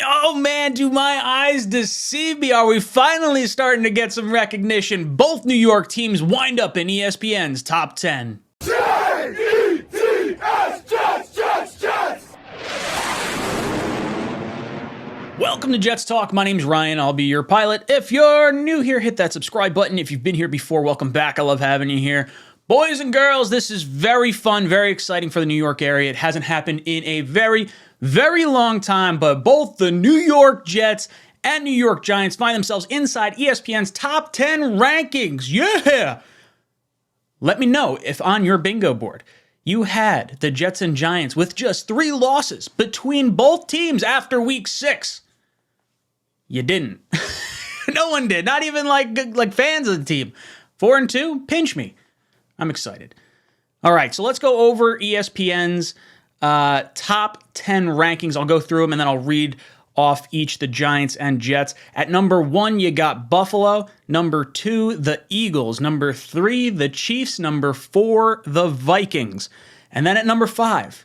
Oh man, do my eyes deceive me? Are we finally starting to get some recognition? Both New York teams wind up in ESPN's top 10. Jets, Jets, Jets, Jets! Welcome to Jets Talk. My name's Ryan. I'll be your pilot. If you're new here, hit that subscribe button. If you've been here before, welcome back. I love having you here. Boys and girls, this is very fun, very exciting for the New York area. It hasn't happened in a very long time, but both the New York Jets and New York Giants find themselves inside ESPN's top 10 rankings. Yeah! Let me know if on your bingo board you had the Jets and Giants with just 3 losses between both teams after week 6. You didn't. No one did. Not even like fans of the team. 4-2? Pinch me. I'm excited. All right, so let's go over ESPN's top 10 rankings. I'll go through them and then I'll read off each the Giants and Jets. At number 1, you got Buffalo. Number 2, the Eagles. Number 3, the Chiefs. Number 4, the Vikings. And then at number 5,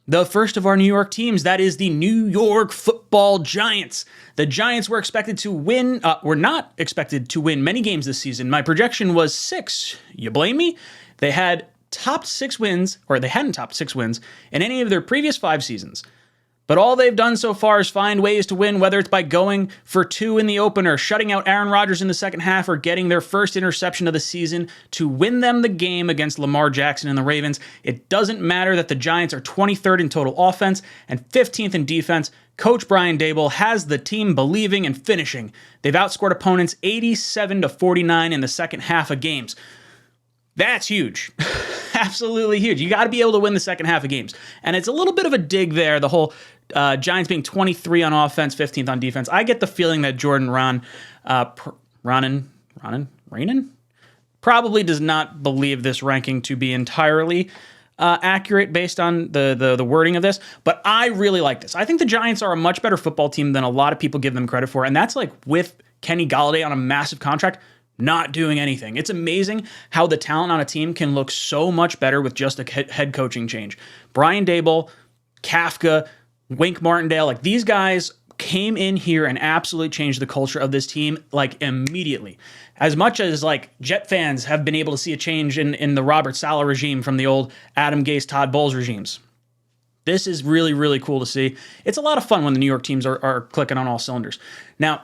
the first of our New York teams, that is the New York Football Giants. The Giants were expected to win, were not expected to win many games this season. My projection was 6. You blame me? They had topped 6 wins, or they hadn't topped 6 wins in any of their previous 5 seasons. But all they've done so far is find ways to win, whether it's by going for 2 in the opener, shutting out Aaron Rodgers in the second half, or getting their first interception of the season to win them the game against Lamar Jackson and the Ravens. It doesn't matter that the Giants are 23rd in total offense and 15th in defense. Coach Brian Daboll has the team believing and finishing. They've outscored opponents 87-49 in the second half of games. That's huge. Absolutely huge. You got to be able to win the second half of games. And it's a little bit of a dig there, the whole Giants being 23 on offense, 15th on defense. I get the feeling that Jordan Raanan probably does not believe this ranking to be entirely accurate based on the wording of this. But I really like this. I think the Giants are a much better football team than a lot of people give them credit for. And that's like with Kenny Golladay on a massive contract, not doing anything. It's amazing how the talent on a team can look so much better with just a head coaching change. Brian Daboll, Kafka, Wink Martindale, like these guys came in here and absolutely changed the culture of this team like immediately. As much as like Jet fans have been able to see a change in the Robert Saleh regime from the old Adam Gase, Todd Bowles regimes. This is really, really cool to see. It's a lot of fun when the New York teams are clicking on all cylinders. Now,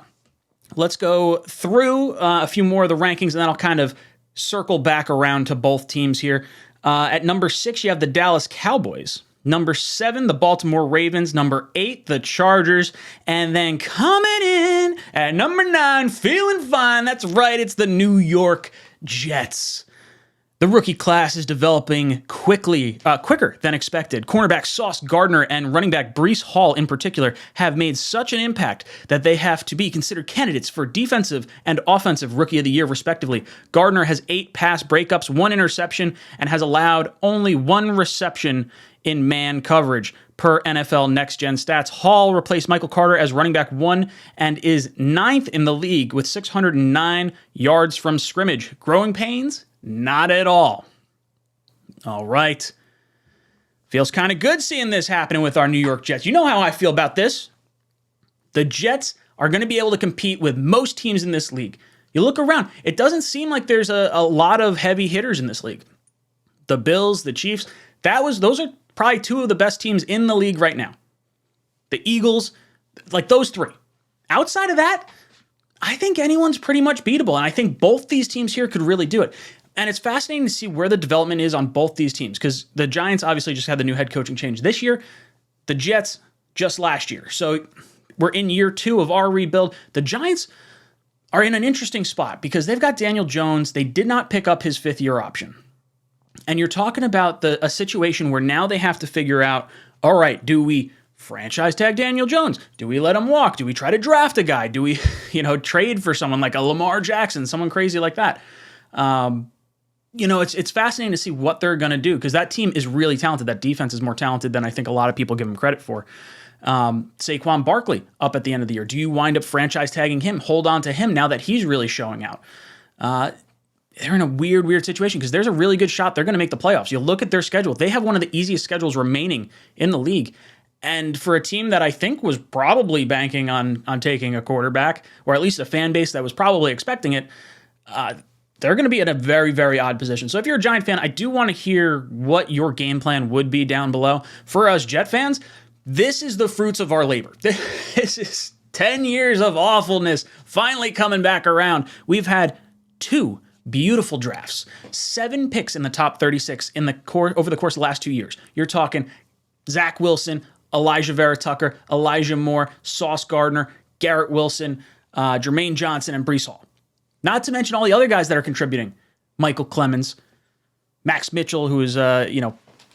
let's go through a few more of the rankings, and then I'll kind of circle back around to both teams here. At number 6, you have the Dallas Cowboys. Number 7, the Baltimore Ravens. Number 8, the Chargers. And then coming in at number 9, feeling fine. That's right, it's the New York Jets. The rookie class is developing quicker than expected. Cornerback Sauce Gardner and running back Breece Hall in particular have made such an impact that they have to be considered candidates for defensive and offensive rookie of the year, respectively. Gardner has 8 pass breakups, 1 interception, and has allowed only 1 reception in man coverage per NFL Next Gen Stats. Hall replaced Michael Carter as running back 1 and is 9th in the league with 609 yards from scrimmage. Growing pains? Not at all. All right. Feels kind of good seeing this happening with our New York Jets. You know how I feel about this. The Jets are going to be able to compete with most teams in this league. You look around, it doesn't seem like there's a lot of heavy hitters in this league. The Bills, the Chiefs, those are probably 2 of the best teams in the league right now. The Eagles, like those 3. Outside of that, I think anyone's pretty much beatable, and I think both these teams here could really do it. And it's fascinating to see where the development is on both these teams, because the Giants obviously just had the new head coaching change this year, the Jets just last year. So we're in year 2 of our rebuild. The Giants are in an interesting spot because they've got Daniel Jones. They did not pick up his 5th-year option. And you're talking about a situation where now they have to figure out, all right, do we franchise tag Daniel Jones? Do we let him walk? Do we try to draft a guy? Do we, trade for someone like a Lamar Jackson, someone crazy like that? It's fascinating to see what they're going to do because that team is really talented. That defense is more talented than I think a lot of people give them credit for. Saquon Barkley up at the end of the year. Do you wind up franchise tagging him? Hold on to him now that he's really showing out. They're in a weird situation because there's a really good shot they're going to make the playoffs. You look at their schedule. They have one of the easiest schedules remaining in the league. And for a team that I think was probably banking on taking a quarterback, or at least a fan base that was probably expecting it, they're going to be in a very, very odd position. So if you're a Giant fan, I do want to hear what your game plan would be down below. For us Jet fans, this is the fruits of our labor. This is 10 years of awfulness finally coming back around. We've had 2 beautiful drafts, 7 picks in the top 36 over the course of the last 2 years. You're talking Zach Wilson, Elijah Vera Tucker, Elijah Moore, Sauce Gardner, Garrett Wilson, Jermaine Johnson, and Breece Hall. Not to mention all the other guys that are contributing. Michael Clemens, Max Mitchell, who is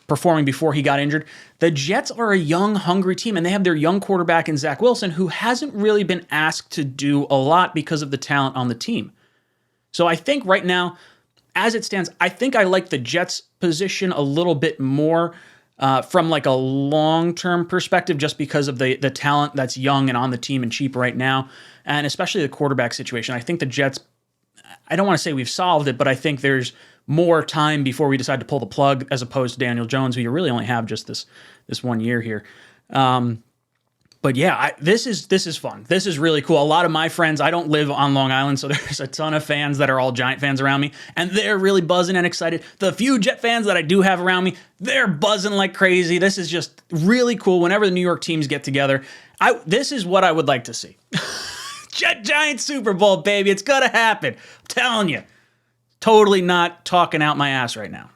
performing before he got injured. The Jets are a young, hungry team, and they have their young quarterback in Zach Wilson, who hasn't really been asked to do a lot because of the talent on the team. So I think right now, as it stands, I think I like the Jets' position a little bit more from like a long-term perspective, just because of the talent that's young and on the team and cheap right now, and especially the quarterback situation. I think the Jets, I don't want to say we've solved it, but I think there's more time before we decide to pull the plug, as opposed to Daniel Jones, who you really only have just this 1 year here. But yeah, this is fun. This is really cool. A lot of my friends, I don't live on Long Island, so there's a ton of fans that are all Giant fans around me, and they're really buzzing and excited. The few Jet fans that I do have around me, they're buzzing like crazy. This is just really cool. Whenever the New York teams get together, this is what I would like to see. Jet Giant Super Bowl, baby. It's gonna happen. I'm telling you. Totally not talking out my ass right now.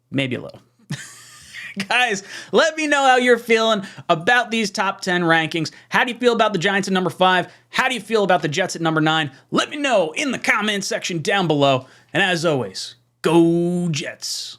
Maybe a little. Guys, let me know how you're feeling about these top 10 rankings. How do you feel about the Giants at number 5? How do you feel about the Jets at number 9? Let me know in the comments section down below. And as always, go Jets.